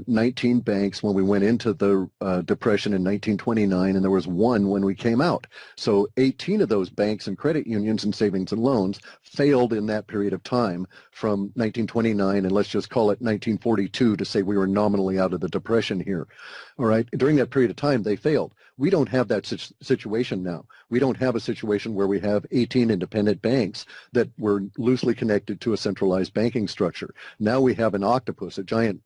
were 19 banks when we went into the Depression in 1929, and there was 1 when we came out. So 18 of those banks and credit unions and savings and loans failed in that period of time from 1929, and let's just call it 1942 to say we were nominally out of the Depression here. All right, during that period of time, they failed. We don't have that situation now. We don't have a situation where we have 18 independent banks that were loosely connected to a centralized banking structure. Now we have an octopus, a giant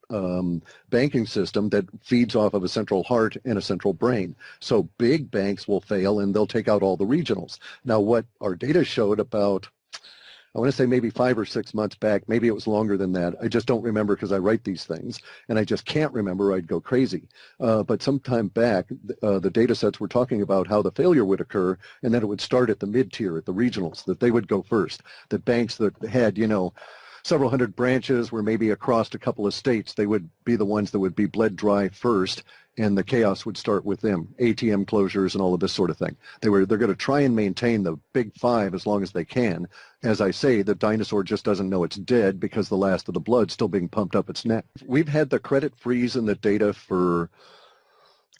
banking system that feeds off of a central heart and a central brain. So big banks will fail and they'll take out all the regionals. Now what our data showed about, I want to say maybe 5 or 6 months back, maybe it was longer than that. I just don't remember because I write these things, and I just can't remember. I'd go crazy. But sometime back, the data sets were talking about how the failure would occur, and that it would start at the mid-tier, at the regionals, that they would go first. That banks that had, you know, several hundred branches were maybe across a couple of states, they would be the ones that would be bled dry first, and the chaos would start with them, ATM closures and all of this sort of thing. They're going to try and maintain the big 5 as long as they can. As I say, the dinosaur just doesn't know it's dead because the last of the blood's still being pumped up its neck. We've had the credit freeze in the data for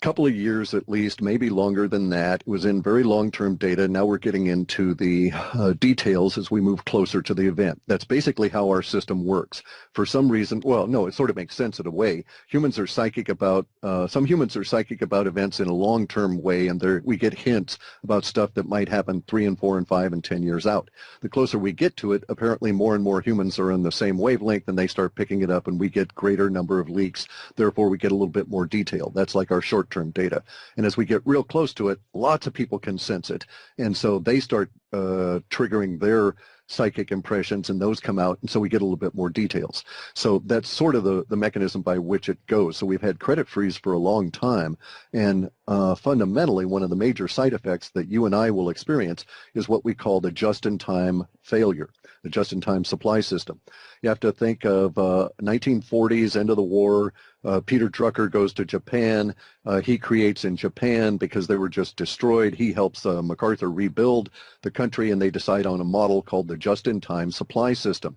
couple of years at least, maybe longer than that. It was in very long-term data. Now we're getting into the details as we move closer to the event. That's basically how our system works. For some reason, well, no, it sort of makes sense in a way. Humans are psychic about, some humans are psychic about events in a long-term way, and we get hints about stuff that might happen 3 and 4 and 5 and 10 years out. The closer we get to it, apparently more and more humans are on the same wavelength, and they start picking it up, and we get greater number of leaks. Therefore, we get a little bit more detail. That's like our short-term data. And as we get real close to it, lots of people can sense it. And so they start triggering their psychic impressions, and those come out, and so we get a little bit more details. So that's sort of the mechanism by which it goes. So we've had credit freeze for a long time, and fundamentally one of the major side effects that you and I will experience is what we call the just-in-time failure, the just-in-time supply system. You have to think of 1940s, end of the war. Peter Drucker goes to Japan. He creates in Japan, because they were just destroyed, he helps MacArthur rebuild the country, and they decide on a model called the just-in-time supply system.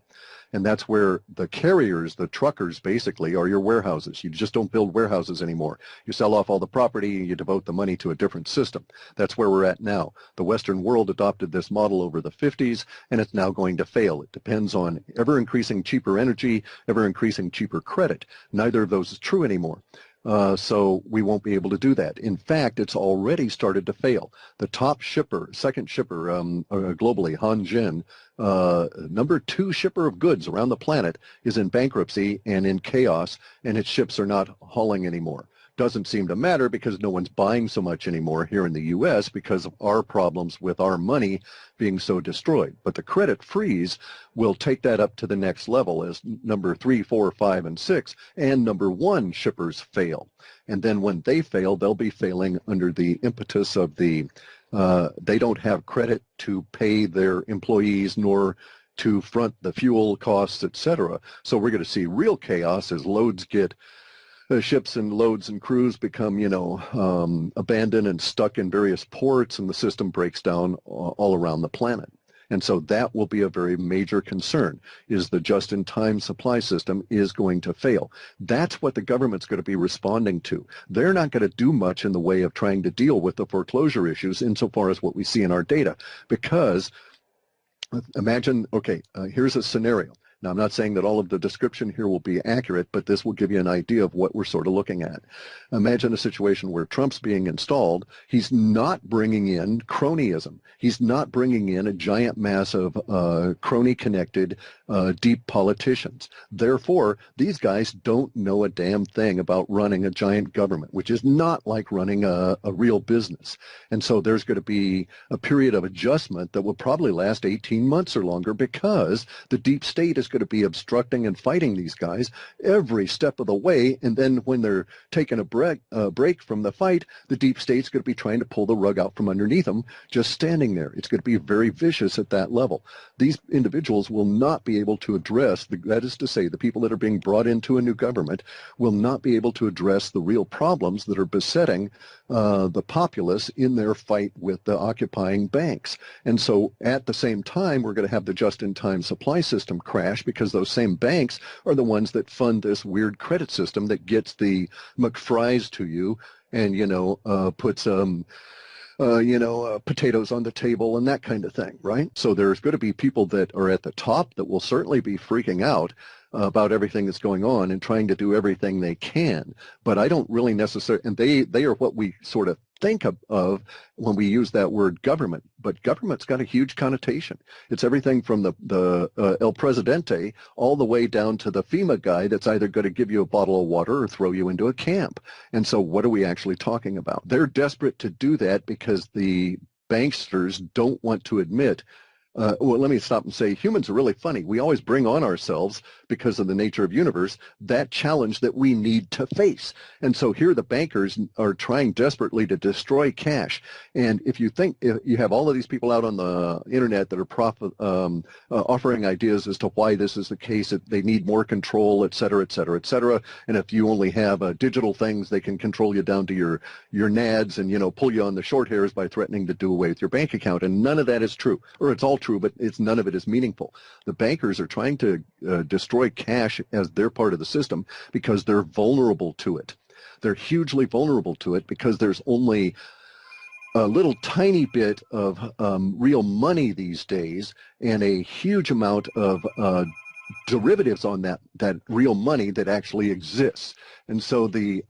And that's where the carriers, the truckers, basically are your warehouses. You just don't build warehouses anymore. You sell off all the property and you devote the money to a different system. That's where we're at now. The Western world adopted this model over the 50s, and it's now going to fail. It depends on ever-increasing cheaper energy, ever-increasing cheaper credit. Neither of those is true anymore. So we won't be able to do that. In fact, it's already started to fail. The top shipper, second shipper globally, Hanjin, number 2 shipper of goods around the planet, is in bankruptcy and in chaos, and its ships are not hauling anymore. Doesn't seem to matter because no one's buying so much anymore here in the U.S. because of our problems with our money being so destroyed. But the credit freeze will take that up to the next level as number 3, 4, 5, and 6 and number 1 shippers fail. And then when they fail, they'll be failing under the impetus of the, they don't have credit to pay their employees nor to front the fuel costs, etc. So we're going to see real chaos as loads get ships and loads and crews become, you know, abandoned and stuck in various ports, and the system breaks down all around the planet. And so that will be a very major concern, is the just-in-time supply system is going to fail. That's what the government's going to be responding to. They're not going to do much in the way of trying to deal with the foreclosure issues insofar as what we see in our data, because imagine, okay, here's a scenario. Now, I'm not saying that all of the description here will be accurate, but this will give you an idea of what we're sort of looking at. Imagine a situation where Trump's being installed. He's not bringing in cronyism. He's not bringing in a giant mass of crony-connected, deep politicians. Therefore, these guys don't know a damn thing about running a giant government, which is not like running a real business. And so there's going to be a period of adjustment that will probably last 18 months or longer, because the deep state is going to be obstructing and fighting these guys every step of the way, and then when they're taking a break from the fight, the deep state's going to be trying to pull the rug out from underneath them, just standing there. It's going to be very vicious at that level. These individuals will not be able to address, that is to say, the people that are being brought into a new government will not be able to address the real problems that are besetting the populace in their fight with the occupying banks. And so at the same time, we're going to have the just-in-time supply system crash, cash because those same banks are the ones that fund this weird credit system that gets the McFries to you and, puts potatoes on the table and that kind of thing, right? So there's going to be people that are at the top that will certainly be freaking out about everything that's going on and trying to do everything they can. But I don't really necessarily, and they are what we sort of think of when we use that word government. But government's got a huge connotation. It's everything from the El Presidente all the way down to the FEMA guy that's either going to give you a bottle of water or throw you into a camp. And so what are we actually talking about? They're desperate to do that because the banksters don't want to admit well, let me stop and say humans are really funny. We always bring on ourselves, because of the nature of universe, that challenge that we need to face. And so here the bankers are trying desperately to destroy cash. And if you think, if you have all of these people out on the internet that are offering ideas as to why this is the case, that they need more control, et cetera, et cetera, et cetera. And if you only have digital things, they can control you down to your nads and, pull you on the short hairs by threatening to do away with your bank account. And none of that is true, or it's all true, but none of it is meaningful. The bankers are trying to destroy cash as their part of the system because they're vulnerable to it. They're hugely vulnerable to it because there's only a little tiny bit of real money these days and a huge amount of derivatives on that real money that actually exists. And so the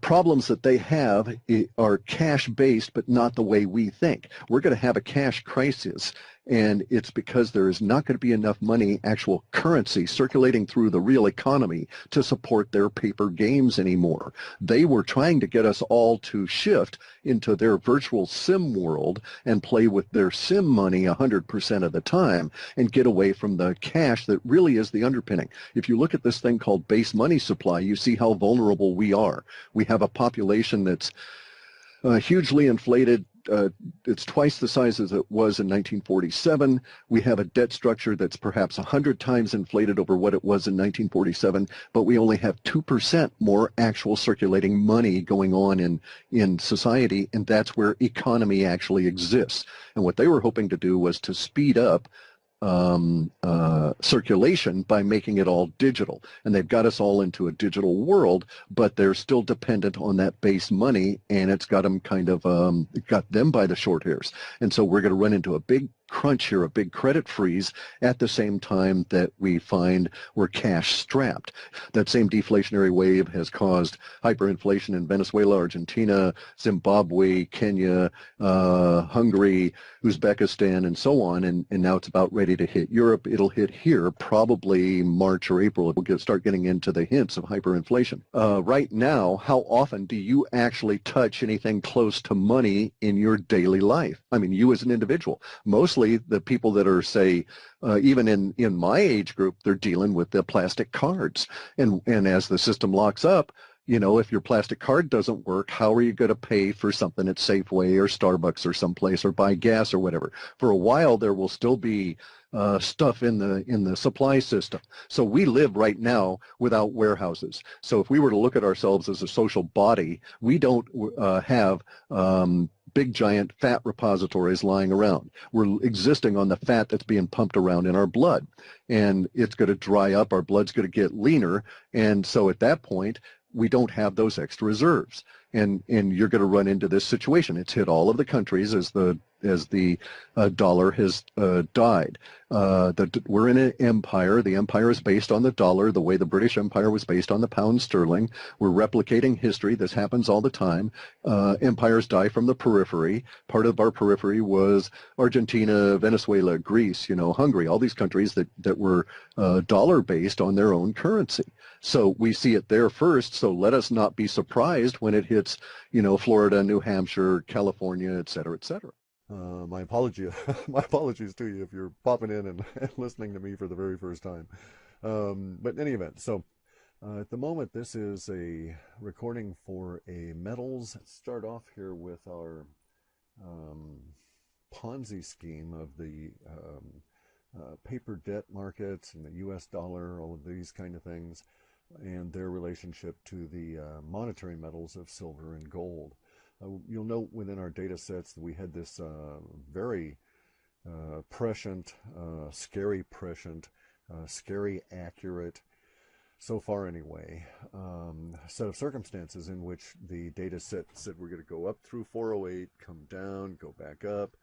problems that they have are cash-based, but not the way we think. We're going to have a cash crisis, and it's because there is not going to be enough money, actual currency, circulating through the real economy to support their paper games anymore. They were trying to get us all to shift into their virtual sim world and play with their sim money 100% of the time and get away from the cash that really is the underpinning. If you look at this thing called base money supply, you see how vulnerable we are. We have a population that's hugely inflated. It's twice the size as it was in 1947. We have a debt structure that's perhaps 100 times inflated over what it was in 1947, but we only have 2% more actual circulating money going on in society, and that's where economy actually exists. And what they were hoping to do was to speed up circulation by making it all digital. And they've got us all into a digital world, but they're still dependent on that base money, and it's got them got them by the short hairs. And so we're going to run into a big crunch here, a big credit freeze, at the same time that we find we're cash strapped. That same deflationary wave has caused hyperinflation in Venezuela, Argentina, Zimbabwe, Kenya, Hungary, Uzbekistan, and so on. And now it's about ready to hit Europe. It'll hit here probably March or April. We'll start getting into the hints of hyperinflation. Right now, how often do you actually touch anything close to money in your daily life? I mean, you as an individual. Mostly the people that are, say, even in my age group, they're dealing with the plastic cards. And as the system locks up, if your plastic card doesn't work, how are you going to pay for something at Safeway or Starbucks or someplace, or buy gas or whatever? For a while, there will still be stuff in the supply system. So we live right now without warehouses. So if we were to look at ourselves as a social body, we don't have big giant fat repositories lying around. We're existing on the fat that's being pumped around in our blood, and it's going to dry up. Our blood's going to get leaner, and so at that point we don't have those extra reserves, and you're going to run into this situation. It's hit all of the countries as the dollar has died. We're in an empire. The empire is based on the dollar, the way the British Empire was based on the pound sterling. We're replicating history. This happens all the time. Empires die from the periphery. Part of our periphery was Argentina, Venezuela, Greece, Hungary, all these countries that were dollar-based on their own currency. So we see it there first, so let us not be surprised when it hits, Florida, New Hampshire, California, et cetera, et cetera. My apologies to you if you're popping in and listening to me for the very first time. But in any event, so at the moment, this is a recording for a metals. Let's start off here with our Ponzi scheme of the paper debt markets and the U.S. dollar, all of these kind of things, and their relationship to the monetary metals of silver and gold. You'll note within our data sets that we had this very prescient, scary prescient, scary accurate, so far anyway, set of circumstances in which the data set said we're going to go up through 408, come down, go back up,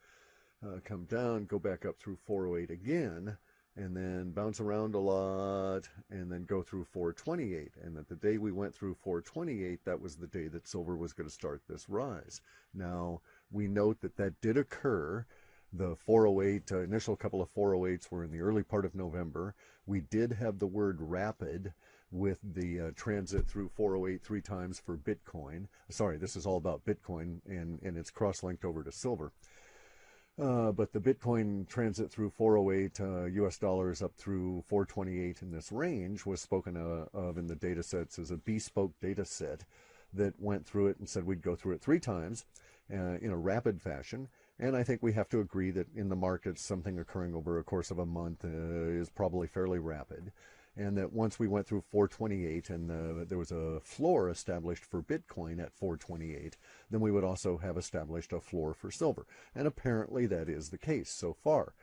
come down, go back up through 408 again, and then bounce around a lot, and then go through 428. And that the day we went through 428, that was the day that silver was going to start this rise. Now, we note that that did occur. The 408, initial couple of 408s were in the early part of November. We did have the word rapid with the transit through 408 three times for Bitcoin. Sorry, this is all about Bitcoin, and it's cross-linked over to silver. But the Bitcoin transit through 408 US dollars up through 428 in this range was spoken of in the data sets as a bespoke data set that went through it and said we'd go through it three times in a rapid fashion. And I think we have to agree that in the markets, something occurring over a course of a month is probably fairly rapid. And that once we went through 428 and there was a floor established for Bitcoin at 428, then we would also have established a floor for silver. And apparently that is the case so far.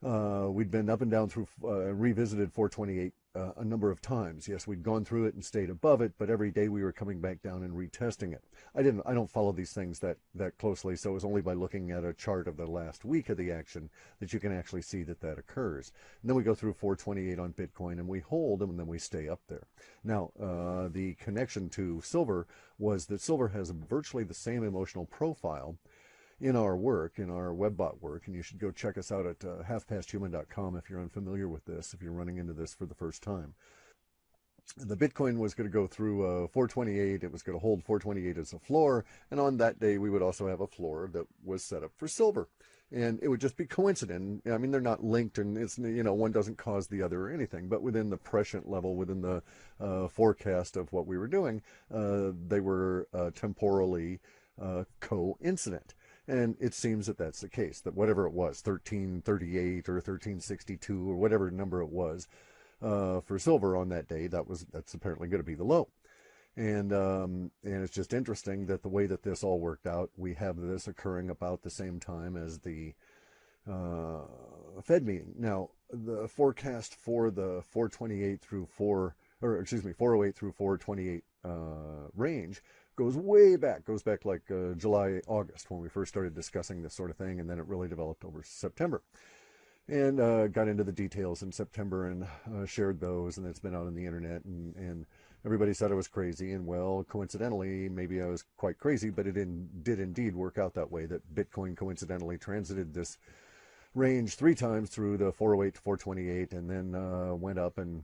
We'd been up and down through, revisited 428 a number of times. Yes, we'd gone through it and stayed above it, but every day we were coming back down and retesting it. I don't follow these things that closely, so it was only by looking at a chart of the last week of the action that you can actually see that occurs. And then we go through 428 on Bitcoin and we hold them and then we stay up there. Now, the connection to silver was that silver has virtually the same emotional profile in our work, in our Webbot work, and you should go check us out at halfpasthuman.com if you're unfamiliar with this, if you're running into this for the first time. The Bitcoin was going to go through 428. It was going to hold 428 as a floor, and on that day we would also have a floor that was set up for silver. And it would just be coincident. I mean, they're not linked, and it's, one doesn't cause the other or anything, but within the prescient level, within the forecast of what we were doing, they were temporally coincident. And it seems that that's the case, that whatever it was, 1338 or 1362 or whatever number it was for silver on that day, that's apparently going to be the low. And it's just interesting that the way that this all worked out, we have this occurring about the same time as the Fed meeting. Now, the forecast for the 408 through 428 range goes way back, like July, August, when we first started discussing this sort of thing, and then it really developed over September. And got into the details in September and shared those, and it's been out on the internet, and everybody said I was crazy, and well, coincidentally, maybe I was quite crazy, but it did indeed work out that way, that Bitcoin coincidentally transited this range three times through the 408 to 428, and then went up, and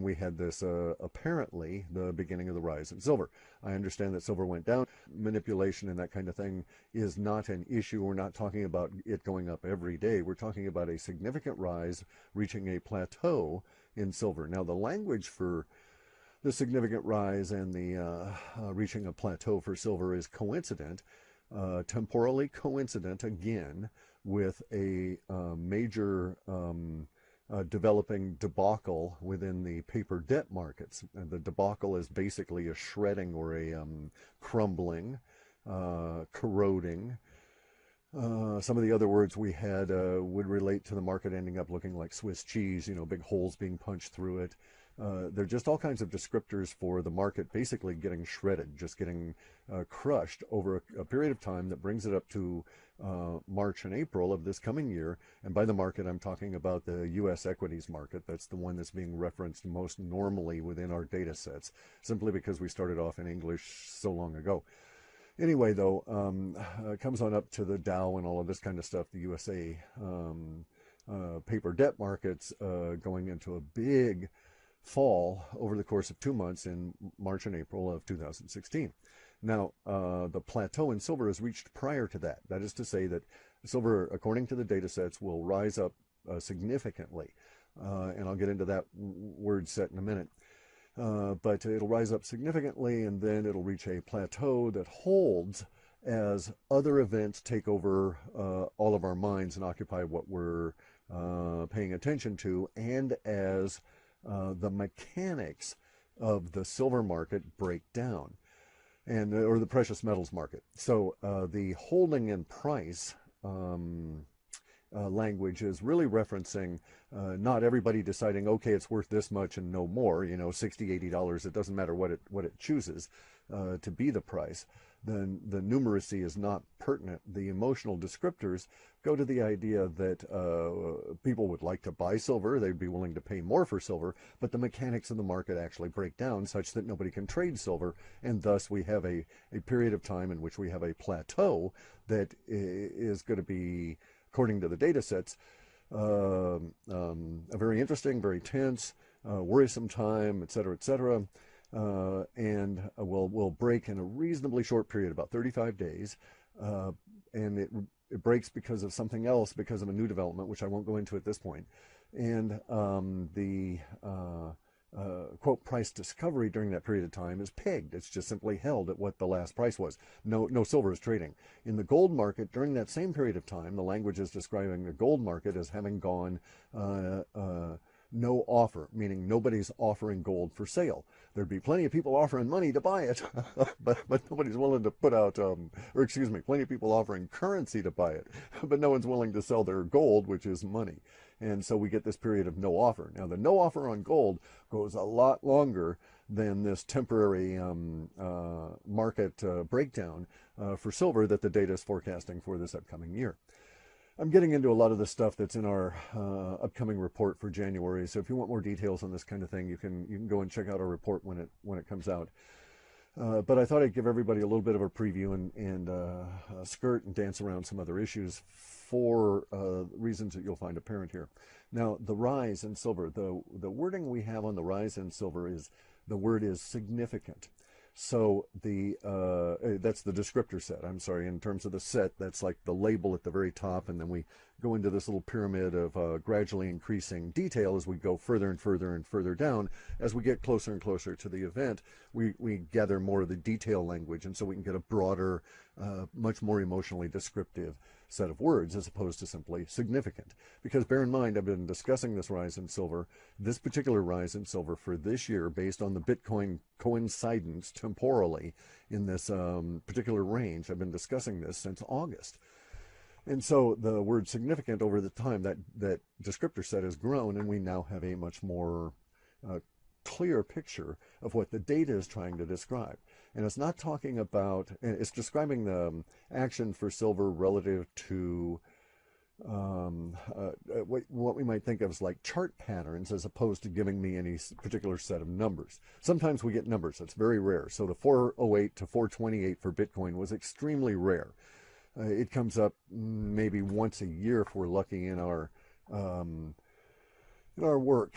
we had this apparently the beginning of the rise in silver. I understand that silver went down. Manipulation and that kind of thing is not an issue. We're not talking about it going up every day. We're talking about a significant rise reaching a plateau in silver. Now, the language for the significant rise and the reaching a plateau for silver is coincident, temporally coincident again with a major developing debacle within the paper debt markets. And the debacle is basically a shredding or a crumbling, corroding. Some of the other words we had would relate to the market ending up looking like Swiss cheese, big holes being punched through it. They're just all kinds of descriptors for the market basically getting shredded, just getting crushed over a period of time that brings it up to March and April of this coming year. And by the market, I'm talking about the U.S. equities market. That's the one that's being referenced most normally within our data sets, simply because we started off in English so long ago. Anyway, though, it comes on up to the Dow and all of this kind of stuff, the USA paper debt markets going into a big fall over the course of 2 months in March and April of 2016. Now, the plateau in silver is reached prior to that. That is to say that silver, according to the data sets, will rise up significantly. And I'll get into that word set in a minute. But it'll rise up significantly, and then it'll reach a plateau that holds as other events take over all of our minds and occupy what we're paying attention to, and as the mechanics of the silver market break down, or the precious metals market. So the holding in price language is really referencing not everybody deciding, okay, it's worth this much and no more, you know, $60, $80, it doesn't matter what it chooses to be the price. Then the numeracy is not pertinent. The emotional descriptors go to the idea that people would like to buy silver, they'd be willing to pay more for silver, but the mechanics of the market actually break down such that nobody can trade silver, and thus we have a period of time in which we have a plateau that is going to be, according to the data sets, a very interesting, very tense, worrisome time, et cetera, and will break in a reasonably short period, about 35 days, and it breaks because of something else, because of a new development, which I won't go into at this point. And the quote price discovery during that period of time is pegged. It's just simply held at what the last price was. No silver is trading. In the gold market, during that same period of time, the language is describing the gold market as having gone no offer, meaning nobody's offering gold for sale. There'd be plenty of people offering money to buy it, but nobody's willing to put out, or excuse me, plenty of people offering currency to buy it, but no one's willing to sell their gold, which is money. And so we get this period of no offer. Now, the no offer on gold goes a lot longer than this temporary market breakdown for silver that the data is forecasting for this upcoming year. I'm getting into a lot of the stuff that's in our upcoming report for January. So if you want more details on this kind of thing, you can go and check out our report when it comes out. But I thought I'd give everybody a little bit of a preview and skirt and dance around some other issues for reasons that you'll find apparent here. Now, the rise in silver, the wording we have on the rise in silver is, the word is significant. So that's the descriptor set. I'm sorry, in terms of the set, that's like the label at the very top, and then we go into this little pyramid of gradually increasing detail as we go further and further and further down. As we get closer and closer to the event, we gather more of the detail language, and so we can get a broader, much more emotionally descriptive set of words as opposed to simply significant. Because bear in mind, I've been discussing this rise in silver, this particular rise in silver for this year based on the Bitcoin coincidence temporally in this particular range. I've been discussing this since August. And so the word significant over the time, that descriptor set has grown, and we now have a much more clear picture of what the data is trying to describe. And it's not talking about, it's describing the action for silver relative to what we might think of as like chart patterns, as opposed to giving me any particular set of numbers. Sometimes we get numbers, that's very rare. So the 408 to 428 for Bitcoin was extremely rare. It comes up maybe once a year if we're lucky in our work.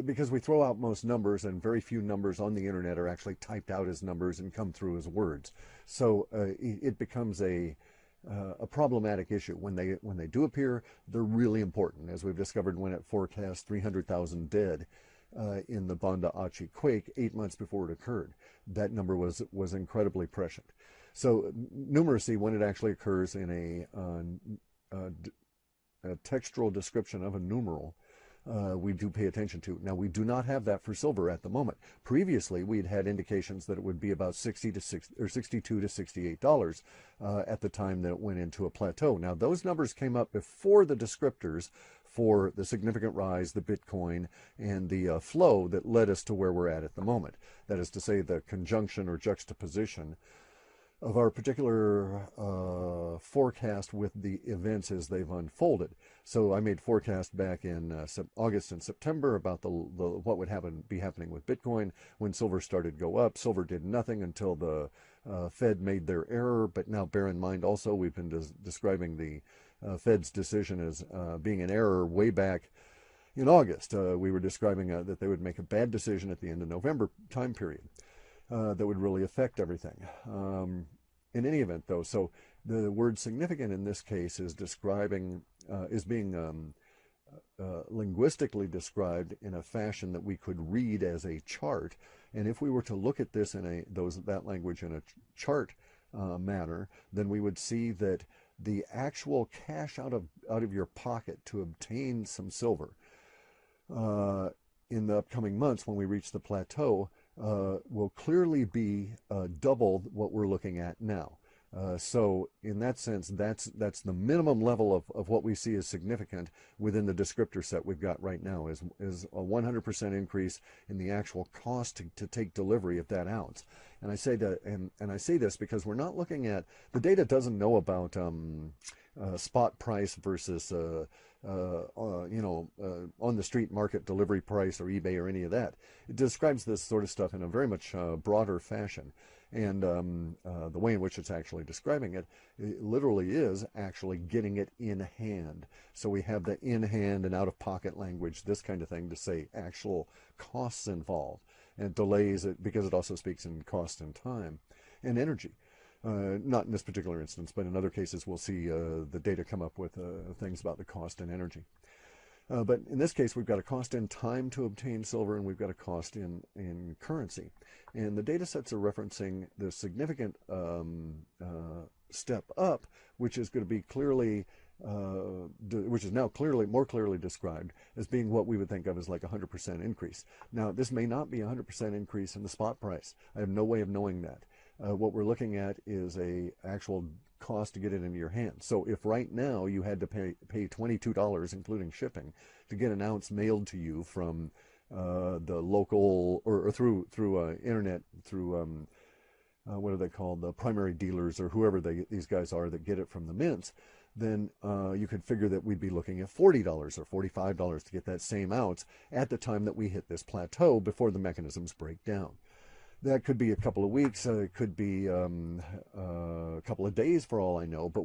Because we throw out most numbers, and very few numbers on the internet are actually typed out as numbers and come through as words. So it becomes a problematic issue. When they do appear, they're really important. As we've discovered when it forecast 300,000 dead in the Banda Aceh quake 8 months before it occurred. That number was incredibly prescient. So numeracy, when it actually occurs in a textual description of a numeral, we do pay attention to. Now, we do not have that for silver at the moment. Previously, we'd had indications that it would be about $62 to $68 at the time that it went into a plateau. Now, those numbers came up before the descriptors for the significant rise, the Bitcoin, and the flow that led us to where we're at the moment. That is to say, the conjunction or juxtaposition of our particular forecast with the events as they've unfolded. So I made forecast back in August and September about what would be happening with Bitcoin. When silver started to go up, silver did nothing until the Fed made their error. But now bear in mind also, we've been describing the Fed's decision as being an error way back in August. We were describing that they would make a bad decision at the end of November time period. That would really affect everything. In any event, though, so the word significant in this case is being linguistically described in a fashion that we could read as a chart. And if we were to look at this in that language in a chart manner, then we would see that the actual cash out of your pocket to obtain some silver in the upcoming months when we reach the plateau will clearly be double what we're looking at now. So in that sense, that's the minimum level of what we see as significant within the descriptor set we've got right now is a 100% increase in the actual cost to take delivery of that ounce. And I say that, and I say this because we're not looking at the data doesn't know about spot price versus on the street market delivery price or eBay or any of that. It describes this sort of stuff in a very much broader fashion. And the way in which it's actually describing it, it literally is actually getting it in hand. So we have the in hand and out of pocket language, this kind of thing, to say actual costs involved. And it delays it because it also speaks in cost and time and energy. Not in this particular instance, but in other cases we'll see the data come up with things about the cost and energy. But in this case, we've got a cost in time to obtain silver, and we've got a cost in currency. And the data sets are referencing the significant step up, which is going to be clearly, which is now clearly, more clearly described as being what we would think of as like a 100% increase. Now, this may not be a 100% increase in the spot price. I have no way of knowing that. What we're looking at is a actual cost to get it into your hands. So if right now you had to pay $22, including shipping, to get an ounce mailed to you from the local or through internet, through what are they called, the primary dealers or whoever these guys are that get it from the mints, then you could figure that we'd be looking at $40 or $45 to get that same ounce at the time that we hit this plateau before the mechanisms break down. That could be a couple of weeks. It could be a couple of days for all I know. But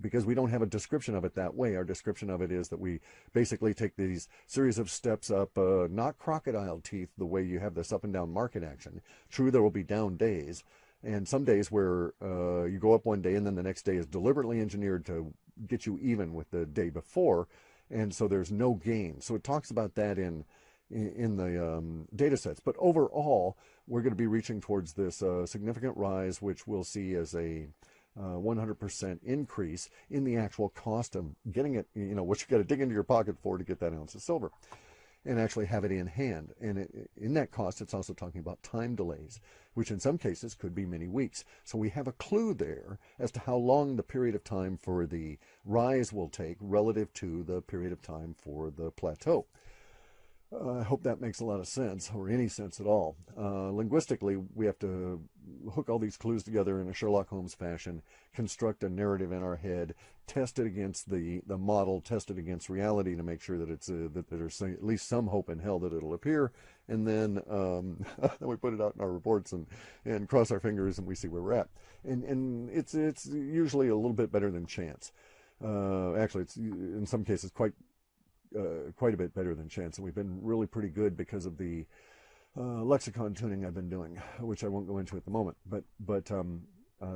because we don't have a description of it that way, our description of it is that we basically take these series of steps up, not crocodile teeth, the way you have this up and down market action. True, there will be down days, and some days where you go up one day and then the next day is deliberately engineered to get you even with the day before, and so there's no gain. So it talks about that in the data sets. But overall, we're going to be reaching towards this significant rise, which we'll see as a 100% increase in the actual cost of getting it, what you got to dig into your pocket for to get that ounce of silver and actually have it in hand. And in that cost, it's also talking about time delays, which in some cases could be many weeks. So we have a clue there as to how long the period of time for the rise will take relative to the period of time for the plateau. I hope that makes a lot of sense, or any sense at all. Linguistically, we have to hook all these clues together in a Sherlock Holmes fashion, construct a narrative in our head, test it against the model, test it against reality to make sure that it's that there's at least some hope in hell that it'll appear, and then then we put it out in our reports and cross our fingers and we see where we're at. And it's usually a little bit better than chance. Actually, it's in some cases quite a bit better than chance, and we've been really pretty good because of the lexicon tuning I've been doing, which I won't go into at the moment. But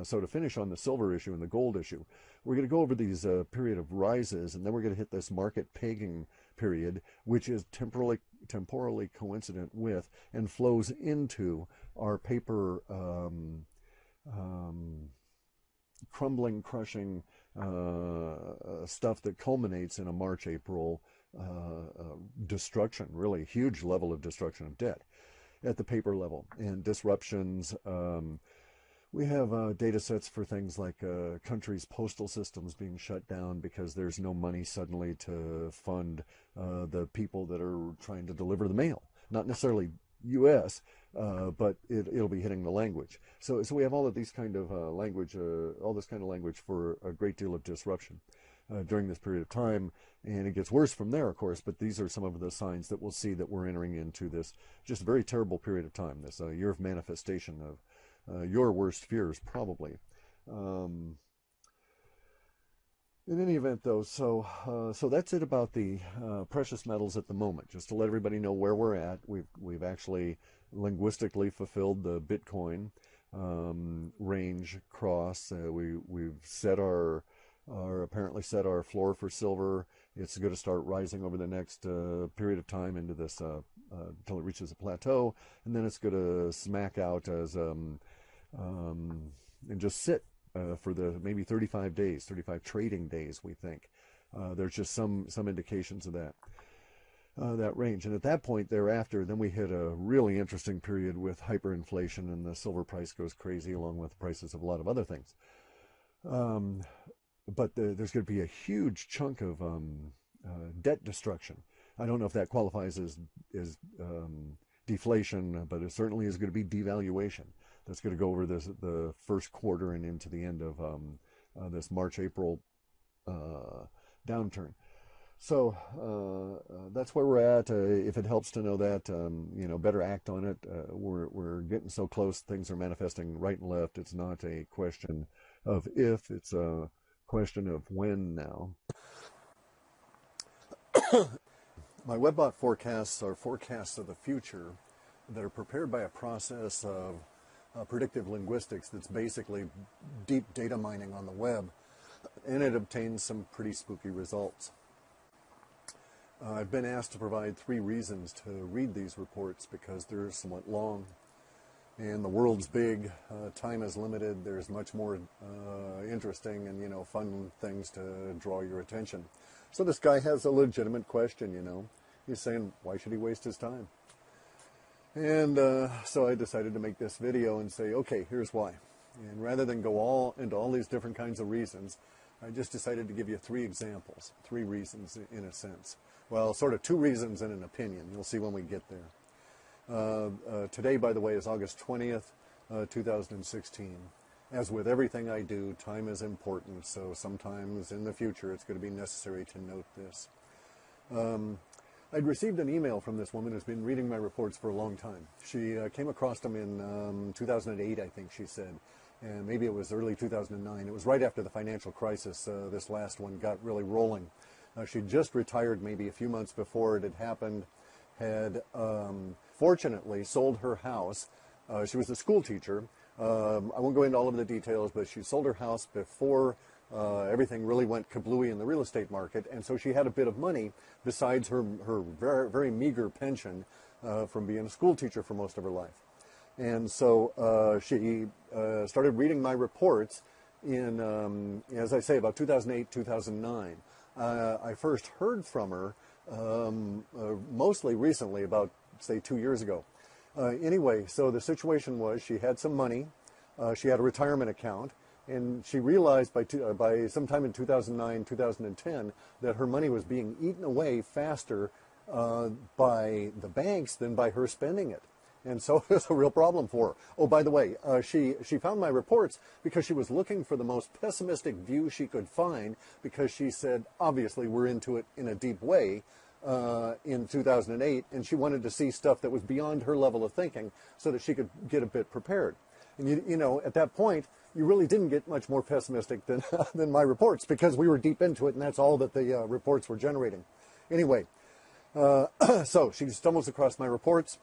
so to finish on the silver issue and the gold issue, we're going to go over these period of rises, and then we're going to hit this market pegging period, which is temporally coincident with and flows into our paper crumbling, crushing stuff that culminates in a March, April destruction, really huge level of destruction of debt at the paper level and disruptions. We have data sets for things like countries' postal systems being shut down because there's no money suddenly to fund the people that are trying to deliver the mail. Not necessarily U.S., but it'll be hitting the language. So we have all of these kind of language, all this kind of language for a great deal of disruption during this period of time, and it gets worse from there, of course. But these are some of the signs that we'll see that we're entering into this just very terrible period of time, this year of manifestation of your worst fears, probably. In any event, though, so that's it about the precious metals at the moment. Just to let everybody know where we're at, we've actually linguistically fulfilled the Bitcoin range cross. We've set apparently set our floor for silver. It's going to start rising over the next period of time into this until it reaches a plateau, and then it's going to smack out as and just sit for the maybe 35 days, 35 trading days, we think. There's just some indications of that. that range. And at that point thereafter, then we hit a really interesting period with hyperinflation, and the silver price goes crazy along with the prices of a lot of other things. But there's going to be a huge chunk of debt destruction. I don't know if that qualifies as deflation, but it certainly is going to be devaluation. That's going to go over the first quarter and into the end of this March-April downturn. So that's where we're at. If it helps to know that, better act on it. We're getting so close. Things are manifesting right and left. It's not a question of if, it's a question of when now. My Webbot forecasts are forecasts of the future that are prepared by a process of predictive linguistics that's basically deep data mining on the web, and it obtains some pretty spooky results. I've been asked to provide 3 reasons to read these reports because they're somewhat long, and the world's big, time is limited, there's much more interesting and fun things to draw your attention. So this guy has a legitimate question, He's saying, why should he waste his time? And so I decided to make this video and say, okay, here's why. And rather than go into all these different kinds of reasons, I just decided to give you 3 examples, 3 reasons in a sense. Well, sort of 2 reasons and an opinion. You'll see when we get there. Today, by the way, is August 20th, 2016. As with everything I do, time is important, so sometimes in the future it's going to be necessary to note this. I'd received an email from this woman who's been reading my reports for a long time. She came across them in 2008, I think she said, and maybe it was early 2009. It was right after the financial crisis. This last one got really rolling. She'd just retired maybe a few months before it had happened, had fortunately sold her house. She was a school teacher. I won't go into all of the details, but she sold her house before everything really went kablooey in the real estate market, and so she had a bit of money besides her very, very meager pension from being a school teacher for most of her life. And so she started reading my reports in, as I say, about 2008, 2009. I first heard from her mostly recently, about, say, 2 years ago. Anyway, so the situation was she had some money, she had a retirement account, and she realized by sometime in 2009, 2010, that her money was being eaten away faster by the banks than by her spending it. And so it was a real problem for her. Oh, by the way, she found my reports because she was looking for the most pessimistic view she could find, because she said, obviously, we're into it in a deep way in 2008, and she wanted to see stuff that was beyond her level of thinking so that she could get a bit prepared. And, at that point, you really didn't get much more pessimistic than, than my reports, because we were deep into it, and that's all that the reports were generating. Anyway, so she stumbles across my reports,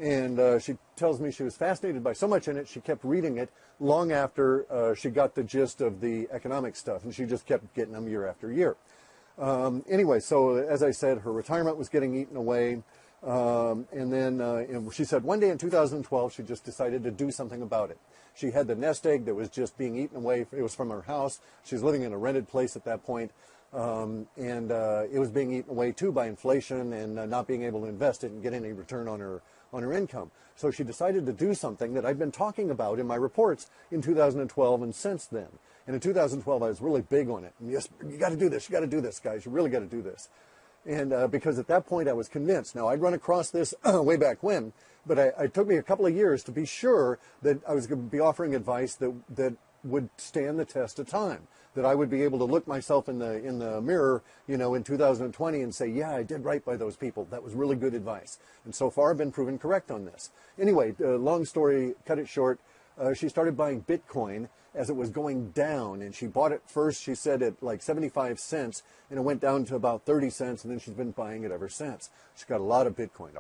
and she tells me she was fascinated by so much in it, she kept reading it long after she got the gist of the economic stuff, and she just kept getting them year after year. Anyway, so as I said, her retirement was getting eaten away, and then she said one day in 2012 she just decided to do something about it. She had the nest egg that was just being eaten away. It was from her house. She was living in a rented place at that point, and it was being eaten away too by inflation and not being able to invest it and get any return on her income. So she decided to do something that I'd been talking about in my reports in 2012 and since then. And in 2012, I was really big on it. And yes, you got to do this. You got to do this, guys. You really got to do this. And because at that point, I was convinced. Now, I'd run across this way back when, but it took me a couple of years to be sure that I was going to be offering advice that would stand the test of time, that I would be able to look myself in the mirror, in 2020 and say, yeah, I did right by those people. That was really good advice. And so far, I've been proven correct on this. Anyway, long story, cut it short, she started buying Bitcoin as it was going down, and she bought it first, she said, at like 75 cents, and it went down to about 30 cents, and then she's been buying it ever since. She's got a lot of Bitcoin,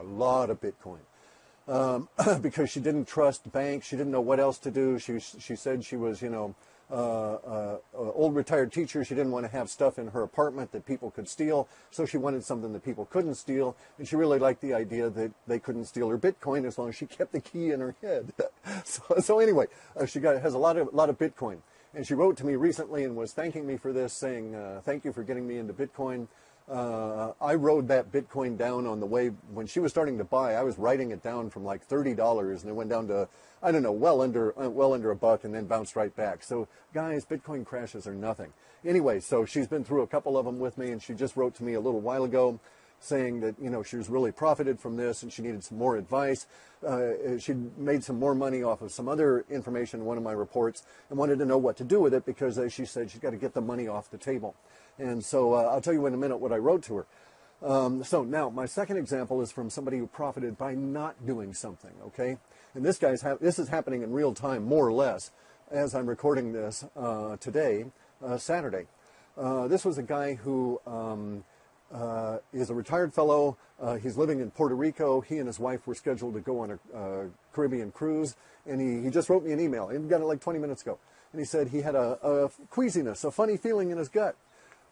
because she didn't trust banks. She didn't know what else to do. She said she was, old retired teacher. She didn't want to have stuff in her apartment that people could steal, so she wanted something that people couldn't steal, and she really liked the idea that they couldn't steal her Bitcoin as long as she kept the key in her head. So anyway, she has a lot of Bitcoin, and she wrote to me recently and was thanking me for this, saying, thank you for getting me into Bitcoin. I rode that Bitcoin down on the way when she was starting to buy. I was writing it down from like $30, and it went down to, I don't know, well under a buck, and then bounced right back. So guys, Bitcoin crashes are nothing. Anyway, so she's been through a couple of them with me, and she just wrote to me a little while ago saying that, you know, she was really profited from this and she needed some more advice. She'd made some more money off of some other information in one of my reports and wanted to know what to do with it because, as she said, she's got to get the money off the table. And so I'll tell you in a minute what I wrote to her. So now my second example is from somebody who profited by not doing something, okay? And this is happening in real time, more or less, as I'm recording this today, Saturday. This was a guy who is a retired fellow. He's living in Puerto Rico. He and his wife were scheduled to go on a Caribbean cruise, and he just wrote me an email. He got it like 20 minutes ago. And he said he had a queasiness, a funny feeling in his gut.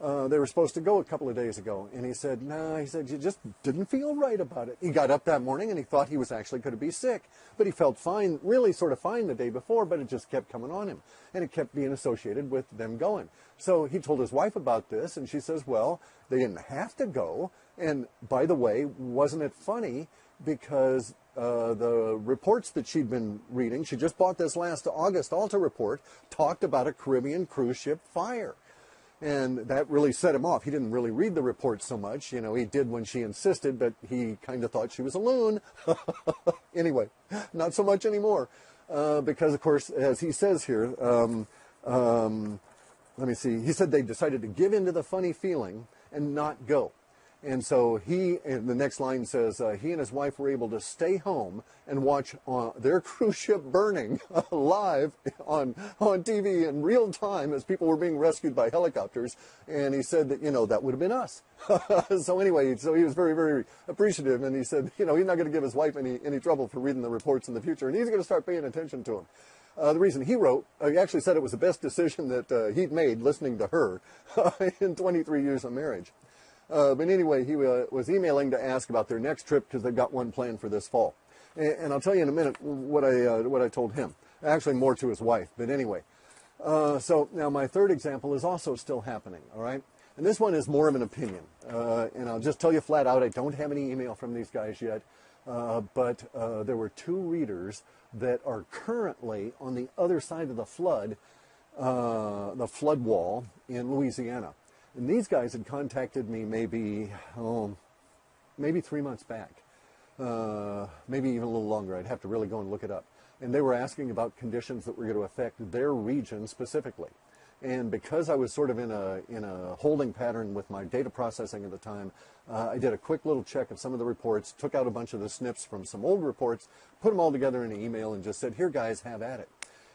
They were supposed to go a couple of days ago, and he said, "No," he said, "you just didn't feel right about it." He got up that morning and he thought he was actually going to be sick, but he felt fine, really sort of fine the day before, but it just kept coming on him, and it kept being associated with them going. So he told his wife about this, and she says, "Well, they didn't have to go." And by the way, wasn't it funny? Because the reports that she'd been reading, she just bought this last August Alta report, talked about a Caribbean cruise ship fire. And that really set him off. He didn't really read the report so much. You know, he did when she insisted, but he kind of thought she was a loon. Anyway, not so much anymore. Because, of course, as he says here, let me see. He said they decided to give in to the funny feeling and not go. And so and the next line says, he and his wife were able to stay home and watch their cruise ship burning live on TV in real time as people were being rescued by helicopters. And he said that, you know, that would have been us. So anyway, so he was very, very appreciative. And he said, you know, he's not going to give his wife any trouble for reading the reports in the future. And he's going to start paying attention to them. The reason he wrote, he actually said it was the best decision that he'd made listening to her in 23 years of marriage. But anyway, he was emailing to ask about their next trip because they've got one planned for this fall. And I'll tell you in a minute what I told him. Actually, more to his wife. But anyway, so now my third example is also still happening. All right, and this one is more of an opinion. And I'll just tell you flat out, I don't have any email from these guys yet. But there were two readers that are currently on the other side of the flood wall in Louisiana. And these guys had contacted me maybe 3 months back, maybe even a little longer. I'd have to really go and look it up. And they were asking about conditions that were going to affect their region specifically. And because I was sort of in a holding pattern with my data processing at the time, I did a quick little check of some of the reports, took out a bunch of the snips from some old reports, put them all together in an email, and just said, "Here, guys, have at it."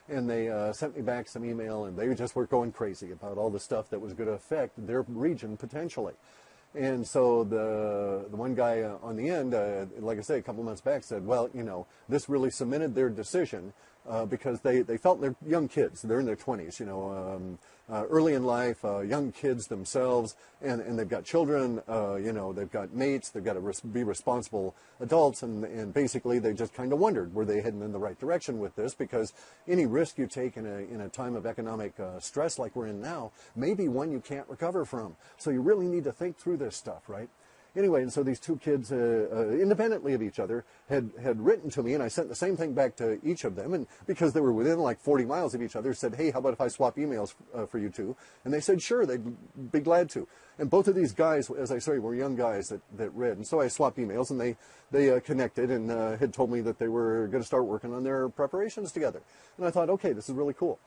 And they sent me back some email, and they just were going crazy about all the stuff that was going to affect their region potentially. And so the one guy on the end, like I say, a couple of months back said, well, you know, this really cemented their decision because they felt they're young kids. They're in their 20s, you know, early in life, young kids themselves, and they've got children, you know, they've got mates, they've got to be responsible adults, and basically they just kind of wondered, were they heading in the right direction with this? Because any risk you take in a time of economic stress like we're in now may be one you can't recover from. So you really need to think through this stuff, right? Anyway, and so these two kids, independently of each other, had written to me, and I sent the same thing back to each of them, and because they were within like 40 miles of each other, said, "Hey, how about if I swap emails for you two?" And they said, "Sure, they'd be glad to." And both of these guys, as I say, were young guys that read, and so I swapped emails, and they connected and had told me that they were going to start working on their preparations together. And I thought, okay, this is really cool.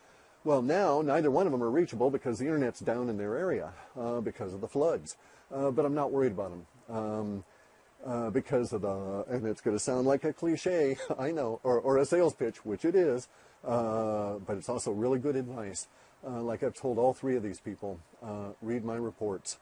Well, now neither one of them are reachable because the internet's down in their area because of the floods. But I'm not worried about them because of and it's going to sound like a cliche, I know, or a sales pitch, which it is, but it's also really good advice. Like I've told all three of these people, read my reports.